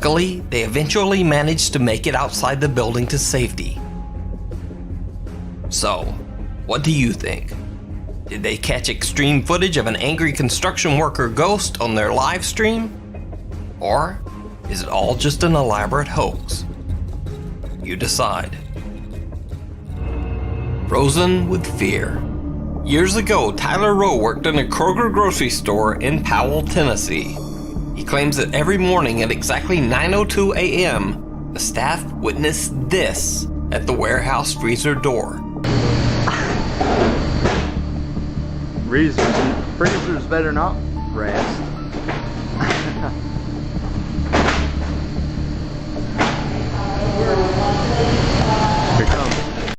Luckily, they eventually managed to make it outside the building to safety. So, what do you think? Did they catch extreme footage of an angry construction worker ghost on their live stream? Or is it all just an elaborate hoax? You decide. Frozen with fear. Years ago, Tyler Rowe worked in a Kroger grocery store in Powell, Tennessee. He claims that every morning at exactly 9:02 a.m., the staff witnessed this at the warehouse freezer door. Freezers better not rest.